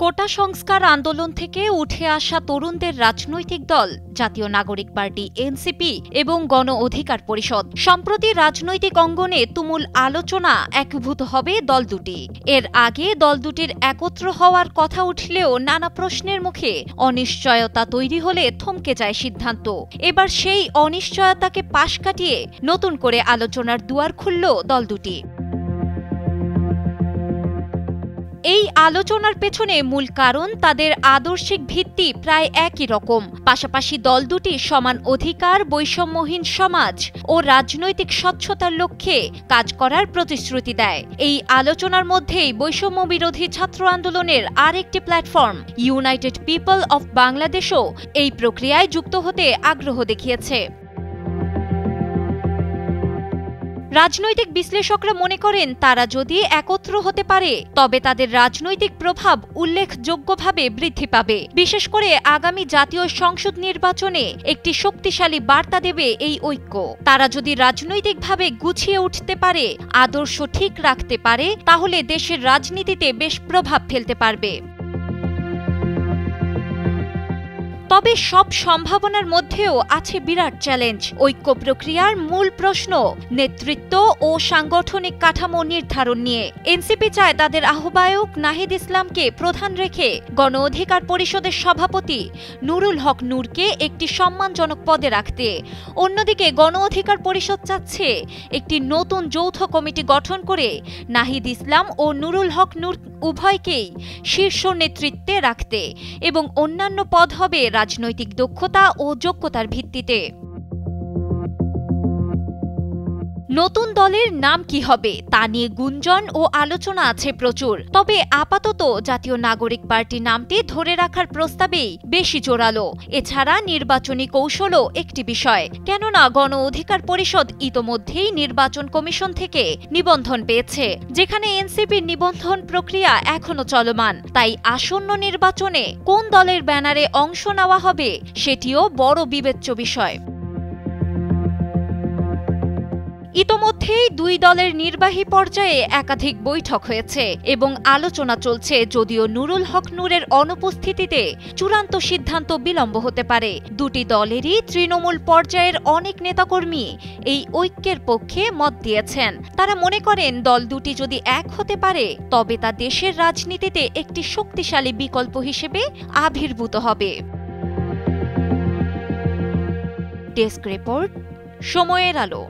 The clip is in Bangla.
কোটা সংস্কার আন্দোলন থেকে উঠে আসা তরুণদের রাজনৈতিক দল জাতীয় নাগরিক পার্টি এনসিপি এবং গণ অধিকার পরিষদ সম্প্রতি রাজনৈতিক অঙ্গনে তুমুল আলোচনা একীভূত হবে দল দুটি। এর আগে দল দুটির একত্র হওয়ার কথা উঠলেও নানা প্রশ্নের মুখে অনিশ্চয়তা তৈরি হলে থমকে যায় সিদ্ধান্ত। এবার সেই অনিশ্চয়তাকে পাশ কাটিয়ে নতুন করে আলোচনার দুয়ার খুলল দল দুটি। এই আলোচনার পেছনে মূল কারণ তাদের আদর্শিক ভিত্তি প্রায় একই রকম। পাশাপাশি দল দুটি সমান অধিকার, বৈষম্যহীন সমাজ ও রাজনৈতিক স্বচ্ছতার লক্ষ্যে কাজ করার প্রতিশ্রুতি দেয়। এই আলোচনার মধ্যেই বৈষম্য বিরোধী ছাত্র আন্দোলনের আরেকটি প্ল্যাটফর্ম ইউনাইটেড পিপল অফ বাংলাদেশও এই প্রক্রিয়ায় যুক্ত হতে আগ্রহ দেখিয়েছে। রাজনৈতিক বিশ্লেষকরা মনে করেন, তারা যদি একত্র হতে পারে তবে তাদের রাজনৈতিক প্রভাব উল্লেখযোগ্যভাবে বৃদ্ধি পাবে। বিশেষ করে আগামী জাতীয় সংসদ নির্বাচনে একটি শক্তিশালী বার্তা দেবে এই ঐক্য। তারা যদি রাজনৈতিকভাবে গুছিয়ে উঠতে পারে, আদর্শ ঠিক রাখতে পারে, তাহলে দেশের রাজনীতিতে বেশ প্রভাব ফেলতে পারবে। তবে সব সম্ভাবনার মধ্যেও আছে বিরাট চ্যালেঞ্জ। ঐক্য প্রক্রিয়ার মূল প্রশ্ন নেতৃত্ব ও সাংগঠনিক কাঠামো নির্ধারণ নিয়ে। এনসিপি চায় তাদের আহ্বায়ক নাহিদ ইসলামকে প্রধান রেখে গণ অধিকার পরিষদের সভাপতি নুরুল হক নূরকে একটি সম্মানজনক পদে রাখতে। অন্যদিকে গণ অধিকার পরিষদ চাচ্ছে একটি নতুন যৌথ কমিটি গঠন করে নাহিদ ইসলাম ও নুরুল হক নূর উভয়কেই শীর্ষ নেতৃত্বে রাখতে এবং অন্যান্য পদ হবে রাজনৈতিক দক্ষতা ও যোগ্যতার ভিত্তিতে। নতুন দলের নাম কি হবে তা নিয়ে গুঞ্জন ও আলোচনা আছে প্রচুর। তবে আপাতত জাতীয় নাগরিক পার্টি নামটি ধরে রাখার প্রস্তাবেই বেশি জোরালো। এছাড়া নির্বাচনী কৌশলও একটি বিষয়, কেননা গণ অধিকার পরিষদ ইতোমধ্যেই নির্বাচন কমিশন থেকে নিবন্ধন পেয়েছে, যেখানে এনসিপির নিবন্ধন প্রক্রিয়া এখনো চলমান। তাই আসন্ন নির্বাচনে কোন দলের ব্যানারে অংশ নেওয়া হবে সেটিও বড় বিবেচ্য বিষয়। ইতোমধ্যেই দুই দলের নির্বাহী পর্যায়ে একাধিক বৈঠক হয়েছে এবং আলোচনা চলছে। যদিও নুরুল হক নূরের অনুপস্থিতিতে চূড়ান্ত সিদ্ধান্ত বিলম্ব হতে পারে। দুটি দলেরই তৃণমূল পর্যায়ের অনেক নেতাকর্মী এই ঐক্যের পক্ষে মত দিয়েছেন। তারা মনে করেন, দল দুটি যদি এক হতে পারে তবে তা দেশের রাজনীতিতে একটি শক্তিশালী বিকল্প হিসেবে আবির্ভূত হবে। ডেস্ক রিপোর্ট, সময়ের আলো।